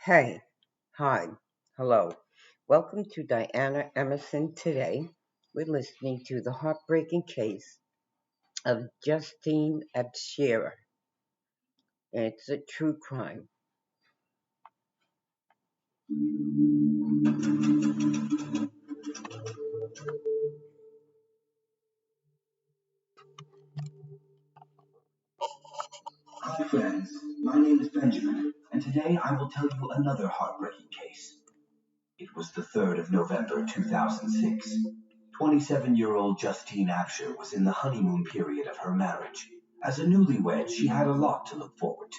Hey, hi, hello. Welcome to Diana Emerson today. We're listening to the heartbreaking case of Justine Abshira. It's a true crime. Hi friends, my name is Benjamin, and today I will tell you another heartbreaking case. It was the 3rd of November 2006. 27-year-old Justine Absher was in the honeymoon period of her marriage. As a newlywed, she had a lot to look forward to.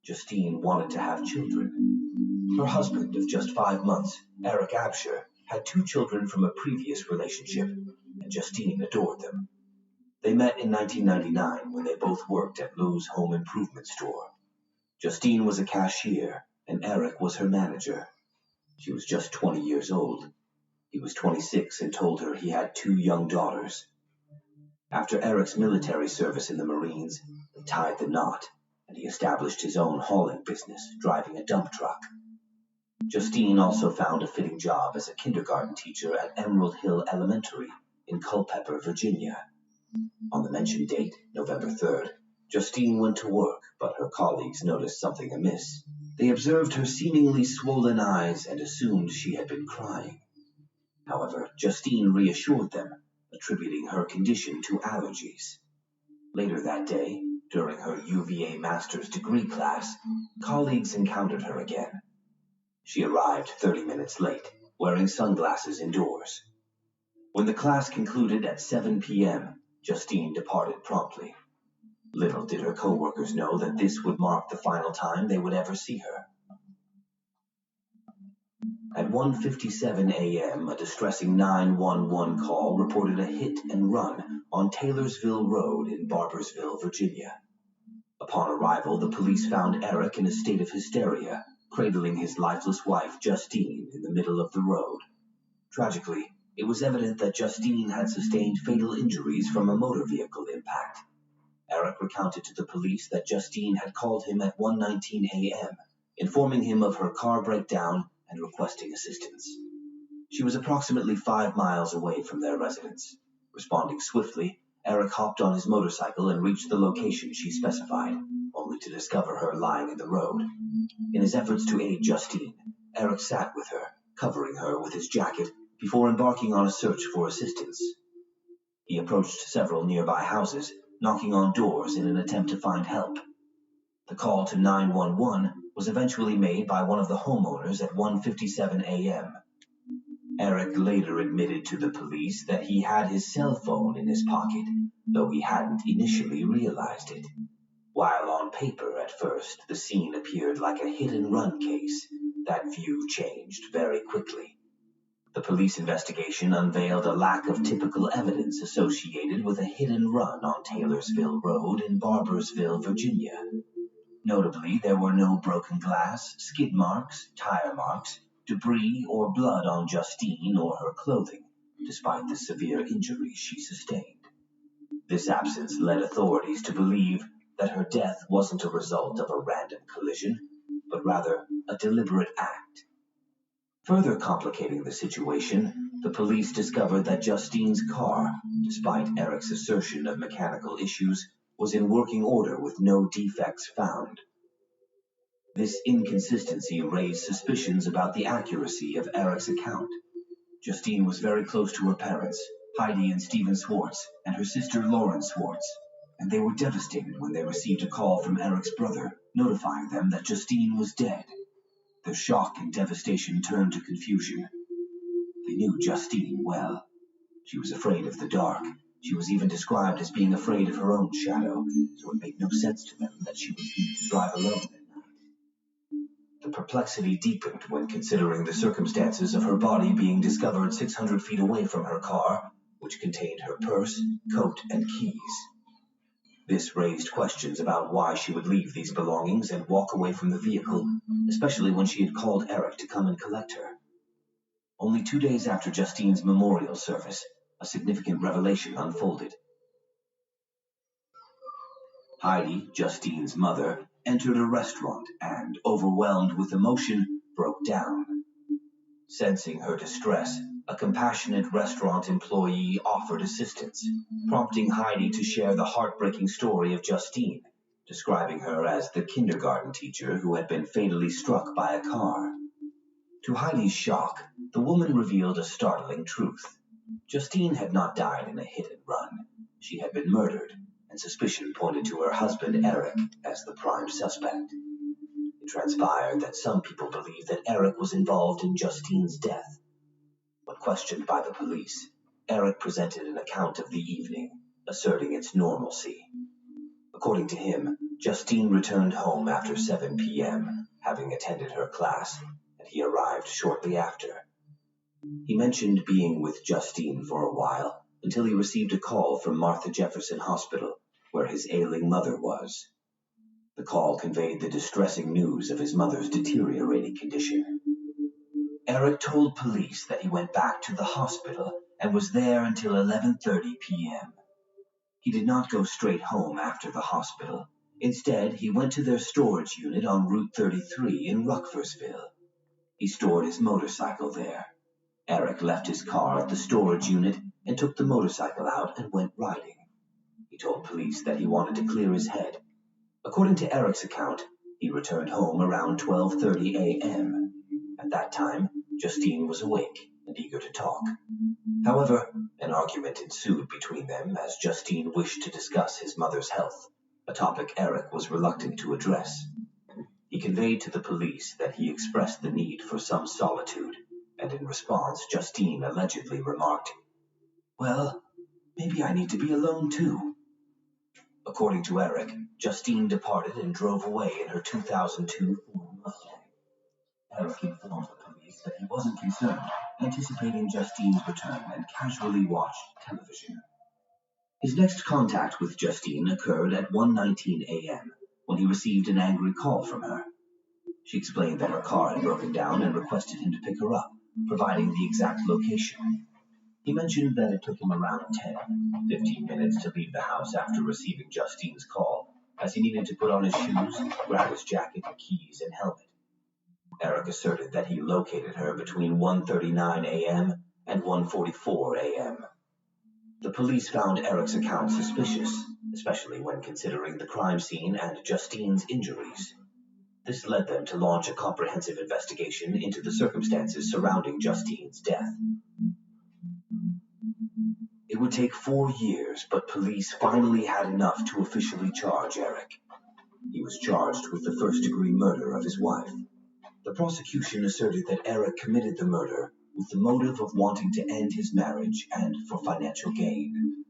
Justine wanted to have children. Her husband of just 5 months, Eric Absher, had 2 children from a previous relationship, and Justine adored them. They met in 1999 when they both worked at Lou's home improvement store. Justine was a cashier, and Eric was her manager. She was just 20 years old. He was 26 and told her he had 2 young daughters. After Eric's military service in the Marines, they tied the knot, and he established his own hauling business, driving a dump truck. Justine also found a fitting job as a kindergarten teacher at Emerald Hill Elementary in Culpeper, Virginia. On the mentioned date, November 3rd, Justine went to work, but her colleagues noticed something amiss. They observed her seemingly swollen eyes and assumed she had been crying. However, Justine reassured them, attributing her condition to allergies. Later that day, during her UVA master's degree class, colleagues encountered her again. She arrived 30 minutes late, wearing sunglasses indoors. When the class concluded at 7 p.m., Justine departed promptly. Little did her co-workers know that this would mark the final time they would ever see her. At 1:57 a.m., a distressing 911 call reported a hit and run on Taylorsville Road in Barbersville, Virginia. Upon arrival, the police found Eric in a state of hysteria, cradling his lifeless wife, Justine, in the middle of the road. Tragically, it was evident that Justine had sustained fatal injuries from a motor vehicle impact. Eric recounted to the police that Justine had called him at 1:19 a.m., informing him of her car breakdown and requesting assistance. She was approximately 5 miles away from their residence. Responding swiftly, Eric hopped on his motorcycle and reached the location she specified, only to discover her lying in the road. In his efforts to aid Justine, Eric sat with her, covering her with his jacket, before embarking on a search for assistance. He approached several nearby houses, knocking on doors in an attempt to find help. The call to 911 was eventually made by one of the homeowners at 1:57 a.m. Eric later admitted to the police that he had his cell phone in his pocket, though he hadn't initially realized it. While on paper at first the scene appeared like a hit-and-run case, that view changed very quickly. The police investigation unveiled a lack of typical evidence associated with a hit-and-run on Taylorsville Road in Barbersville, Virginia. Notably, there were no broken glass, skid marks, tire marks, debris, or blood on Justine or her clothing, despite the severe injuries she sustained. This absence led authorities to believe that her death wasn't a result of a random collision, but rather a deliberate act. Further complicating the situation, the police discovered that Justine's car, despite Eric's assertion of mechanical issues, was in working order with no defects found. This inconsistency raised suspicions about the accuracy of Eric's account. Justine was very close to her parents, Heidi and Stephen Swartz, and her sister Lauren Swartz, and they were devastated when they received a call from Eric's brother, notifying them that Justine was dead. Their shock and devastation turned to confusion. They knew Justine well. She was afraid of the dark. She was even described as being afraid of her own shadow, so it made no sense to them that she would need to drive alone at night. The perplexity deepened when considering the circumstances of her body being discovered 600 feet away from her car, which contained her purse, coat, and keys. This raised questions about why she would leave these belongings and walk away from the vehicle, especially when she had called Eric to come and collect her. Only 2 days after Justine's memorial service, a significant revelation unfolded. Heidi, Justine's mother, entered a restaurant and, overwhelmed with emotion, broke down. Sensing her distress, a compassionate restaurant employee offered assistance, prompting Heidi to share the heartbreaking story of Justine, describing her as the kindergarten teacher who had been fatally struck by a car. To Heidi's shock, the woman revealed a startling truth. Justine had not died in a hit and run. She had been murdered, and suspicion pointed to her husband Eric as the prime suspect. It transpired that some people believed that Eric was involved in Justine's death. When questioned by the police, Eric presented an account of the evening, asserting its normalcy. According to him, Justine returned home after 7 p.m., having attended her class, and he arrived shortly after. He mentioned being with Justine for a while, until he received a call from Martha Jefferson Hospital, where his ailing mother was. The call conveyed the distressing news of his mother's deteriorating condition. Eric told police that he went back to the hospital and was there until 11:30 p.m. He did not go straight home after the hospital. Instead, he went to their storage unit on Route 33 in Ruckversville. He stored his motorcycle there. Eric left his car at the storage unit and took the motorcycle out and went riding. He told police that he wanted to clear his head. According to Eric's account, he returned home around 12:30 a.m. At that time, Justine was awake and eager to talk. However, an argument ensued between them as Justine wished to discuss his mother's health, a topic Eric was reluctant to address. He conveyed to the police that he expressed the need for some solitude, and in response, Justine allegedly remarked, "Well, maybe I need to be alone too." According to Eric, Justine departed and drove away in her 2002 Ford Mustang. Eric informed the police that he wasn't concerned, anticipating Justine's return, and casually watched television. His next contact with Justine occurred at 1:19 a.m., when he received an angry call from her. She explained that her car had broken down and requested him to pick her up, providing the exact location. He mentioned that it took him around 15 minutes to leave the house after receiving Justine's call, as he needed to put on his shoes, grab his jacket, keys, and helmet. Eric asserted that he located her between 1:39 a.m. and 1:44 a.m. The police found Eric's account suspicious, especially when considering the crime scene and Justine's injuries. This led them to launch a comprehensive investigation into the circumstances surrounding Justine's death. It would take 4 years, but police finally had enough to officially charge Eric. He was charged with the first-degree murder of his wife. The prosecution asserted that Eric committed the murder with the motive of wanting to end his marriage and for financial gain.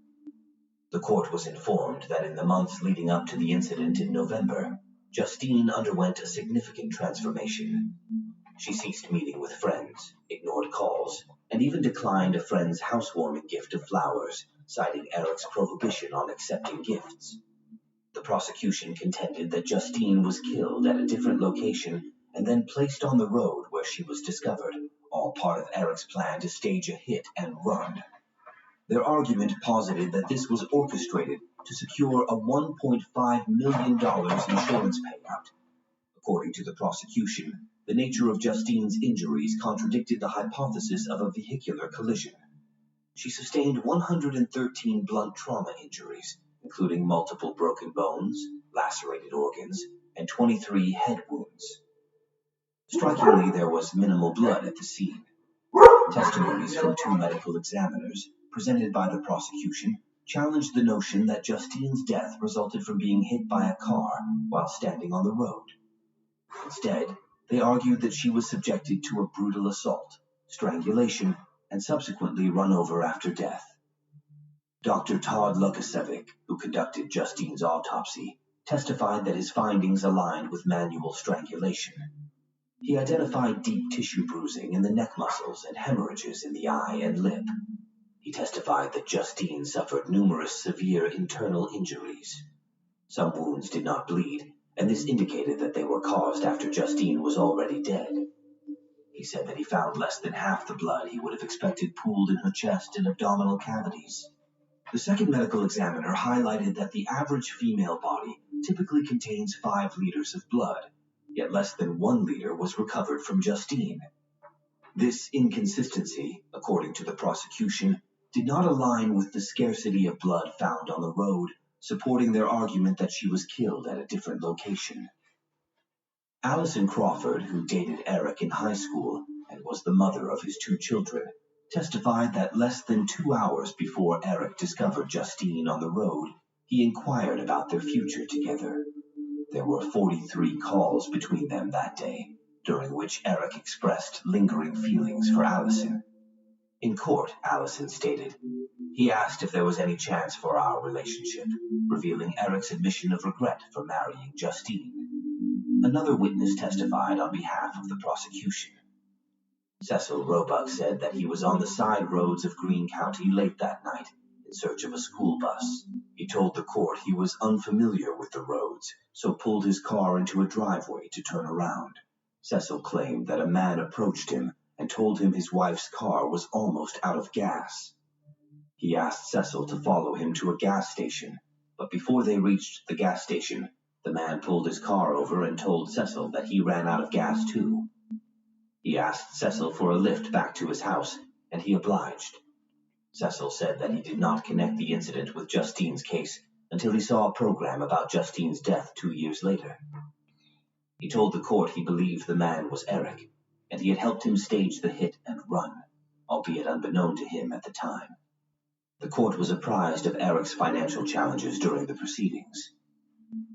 The court was informed that in the months leading up to the incident in November, Justine underwent a significant transformation. She ceased meeting with friends, ignored calls, and even declined a friend's housewarming gift of flowers, citing Eric's prohibition on accepting gifts. The prosecution contended that Justine was killed at a different location and then placed on the road where she was discovered, all part of Eric's plan to stage a hit and run. Their argument posited that this was orchestrated to secure a $1.5 million insurance payout. According to the prosecution, the nature of Justine's injuries contradicted the hypothesis of a vehicular collision. She sustained 113 blunt trauma injuries, including multiple broken bones, lacerated organs, and 23 head wounds. Strikingly, there was minimal blood at the scene. Testimonies from 2 medical examiners, presented by the prosecution, challenged the notion that Justine's death resulted from being hit by a car while standing on the road. Instead, they argued that she was subjected to a brutal assault, strangulation, and subsequently run over after death. Dr. Todd Lukasevic, who conducted Justine's autopsy, testified that his findings aligned with manual strangulation. He identified deep tissue bruising in the neck muscles and hemorrhages in the eye and lip. He testified that Justine suffered numerous severe internal injuries. Some wounds did not bleed, and this indicated that they were caused after Justine was already dead. He said that he found less than half the blood he would have expected pooled in her chest and abdominal cavities. The second medical examiner highlighted that the average female body typically contains 5 liters of blood, yet less than 1 liter was recovered from Justine. This inconsistency, according to the prosecution, did not align with the scarcity of blood found on the road, supporting their argument that she was killed at a different location. Allison Crawford, who dated Eric in high school and was the mother of his 2 children, testified that less than 2 hours before Eric discovered Justine on the road, he inquired about their future together. There were 43 calls between them that day, during which Eric expressed lingering feelings for Allison. In court, Allison stated, "He asked if there was any chance for our relationship," revealing Eric's admission of regret for marrying Justine. Another witness testified on behalf of the prosecution. Cecil Roebuck said that he was on the side roads of Greene County late that night in search of a school bus. He told the court he was unfamiliar with the roads, so pulled his car into a driveway to turn around. Cecil claimed that a man approached him and told him his wife's car was almost out of gas. He asked Cecil to follow him to a gas station, but before they reached the gas station, the man pulled his car over and told Cecil that he ran out of gas too. He asked Cecil for a lift back to his house, and he obliged. Cecil said that he did not connect the incident with Justine's case until he saw a program about Justine's death 2 years later. He told the court he believed the man was Eric, and he had helped him stage the hit and run, albeit unbeknown to him at the time. The court was apprised of Eric's financial challenges during the proceedings.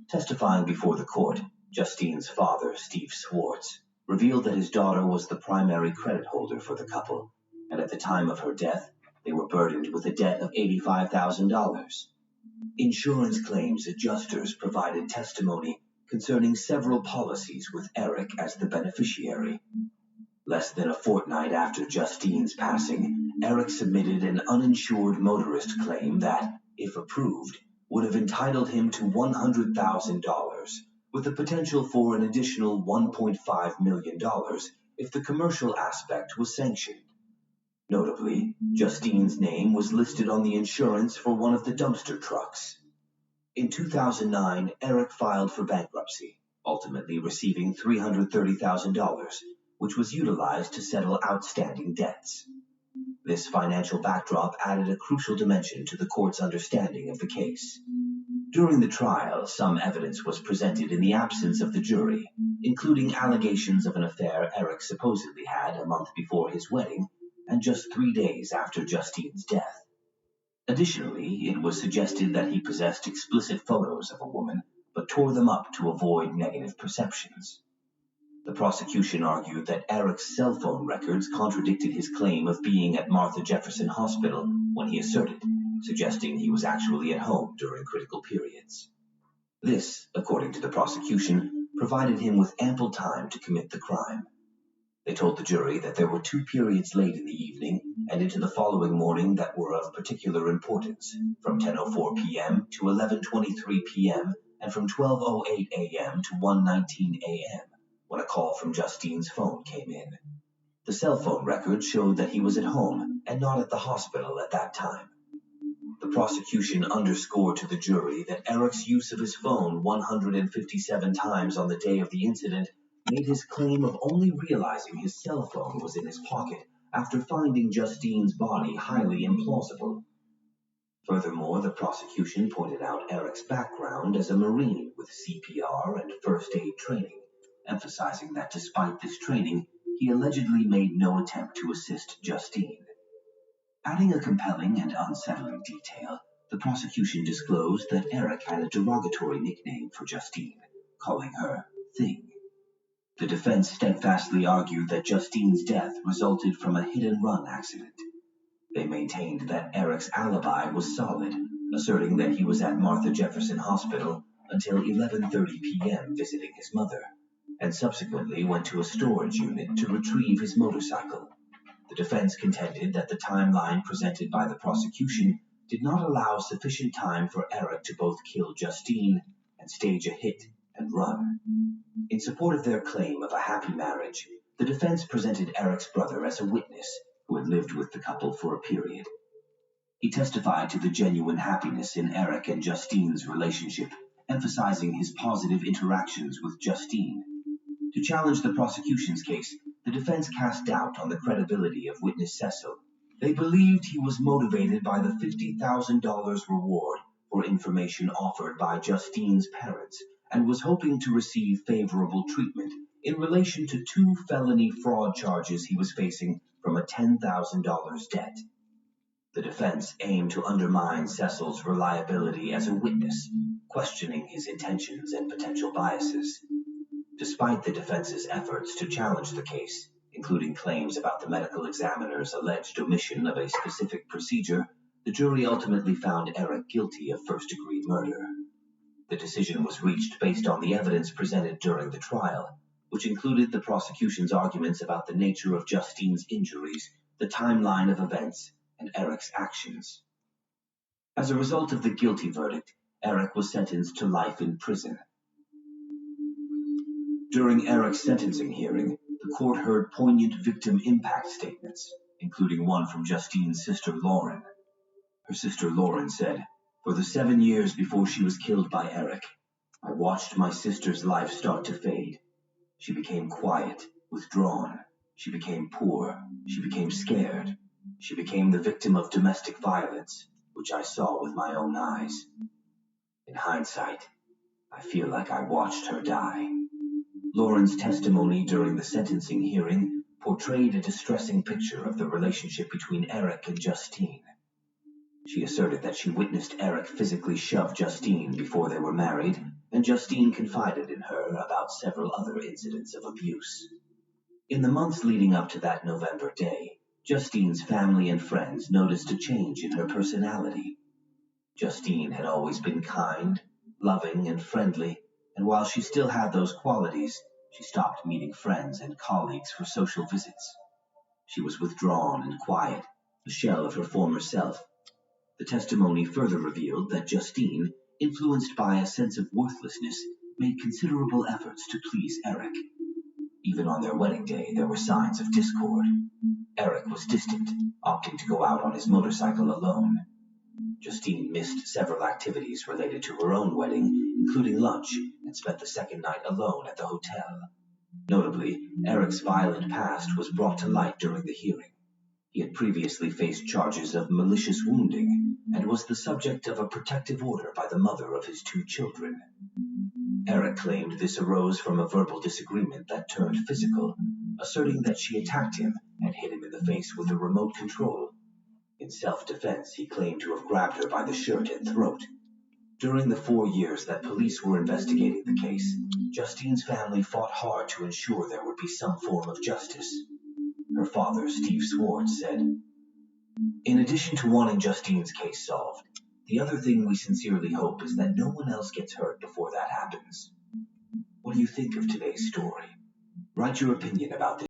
Testifying before the court, Justine's father, Steve Swartz, revealed that his daughter was the primary credit holder for the couple, and at the time of her death, they were burdened with a debt of $85,000. Insurance claims adjusters provided testimony concerning several policies with Eric as the beneficiary. Less than a fortnight after Justine's passing, Eric submitted an uninsured motorist claim that, if approved, would have entitled him to $100,000, with the potential for an additional $1.5 million if the commercial aspect was sanctioned. Notably, Justine's name was listed on the insurance for one of the dumpster trucks. In 2009, Eric filed for bankruptcy, ultimately receiving $330,000, which was utilized to settle outstanding debts. This financial backdrop added a crucial dimension to the court's understanding of the case. During the trial, some evidence was presented in the absence of the jury, including allegations of an affair Eric supposedly had a month before his wedding and just 3 days after Justine's death. Additionally, it was suggested that he possessed explicit photos of a woman, but tore them up to avoid negative perceptions. The prosecution argued that Eric's cell phone records contradicted his claim of being at Martha Jefferson Hospital when he asserted, suggesting he was actually at home during critical periods. This, according to the prosecution, provided him with ample time to commit the crime. They told the jury that there were 2 periods late in the evening and into the following morning that were of particular importance, from 10:04 p.m. to 11:23 p.m. and from 12:08 a.m. to 1:19 a.m. when a call from Justine's phone came in. The cell phone record showed that he was at home and not at the hospital at that time. The prosecution underscored to the jury that Eric's use of his phone 157 times on the day of the incident made his claim of only realizing his cell phone was in his pocket after finding Justine's body highly implausible. Furthermore, the prosecution pointed out Eric's background as a Marine with CPR and first aid training, emphasizing that despite this training, he allegedly made no attempt to assist Justine. Adding a compelling and unsettling detail, the prosecution disclosed that Eric had a derogatory nickname for Justine, calling her Thing. The defense steadfastly argued that Justine's death resulted from a hit-and-run accident. They maintained that Eric's alibi was solid, asserting that he was at Martha Jefferson Hospital until 11:30 p.m. visiting his mother, and subsequently went to a storage unit to retrieve his motorcycle. The defense contended that the timeline presented by the prosecution did not allow sufficient time for Eric to both kill Justine and stage a hit and run. In support of their claim of a happy marriage, the defense presented Eric's brother as a witness who had lived with the couple for a period. He testified to the genuine happiness in Eric and Justine's relationship emphasizing his positive interactions with Justine. To challenge the prosecution's case, the defense cast doubt on the credibility of witness Cecil. They believed he was motivated by the $50,000 reward for information offered by Justine's parents and was hoping to receive favorable treatment in relation to 2 felony fraud charges he was facing from a $10,000 debt. The defense aimed to undermine Cecil's reliability as a witness, questioning his intentions and potential biases. Despite the defense's efforts to challenge the case, including claims about the medical examiner's alleged omission of a specific procedure, the jury ultimately found Eric guilty of first-degree murder. The decision was reached based on the evidence presented during the trial, which included the prosecution's arguments about the nature of Justine's injuries, the timeline of events, and Eric's actions. As a result of the guilty verdict, Eric was sentenced to life in prison. During Eric's sentencing hearing, the court heard poignant victim impact statements, including one from Justine's sister Lauren. Her sister Lauren said, "For the 7 years before she was killed by Eric, I watched my sister's life start to fade. She became quiet, withdrawn. She became poor. She became scared. She became the victim of domestic violence, which I saw with my own eyes. In hindsight, I feel like I watched her die." Lauren's testimony during the sentencing hearing portrayed a distressing picture of the relationship between Eric and Justine. She asserted that she witnessed Eric physically shove Justine before they were married, and Justine confided in her about several other incidents of abuse. In the months leading up to that November day, Justine's family and friends noticed a change in her personality. Justine had always been kind, loving, and friendly, and while she still had those qualities, she stopped meeting friends and colleagues for social visits. She was withdrawn and quiet, a shell of her former self. The testimony further revealed that Justine, influenced by a sense of worthlessness, made considerable efforts to please Eric. Even on their wedding day, there were signs of discord. Eric was distant, opting to go out on his motorcycle alone. Justine missed several activities related to her own wedding, including lunch, and spent the second night alone at the hotel. Notably, Eric's violent past was brought to light during the hearing. He had previously faced charges of malicious wounding and was the subject of a protective order by the mother of his 2 children. Eric claimed this arose from a verbal disagreement that turned physical, asserting that she attacked him and hit him in the face with a remote control. In self-defense, he claimed to have grabbed her by the shirt and throat. During the 4 years that police were investigating the case, Justine's family fought hard to ensure there would be some form of justice. Her father, Steve Swartz, said, "In addition to wanting Justine's case solved, the other thing we sincerely hope is that no one else gets hurt before that happens." What do you think of today's story? Write your opinion about this.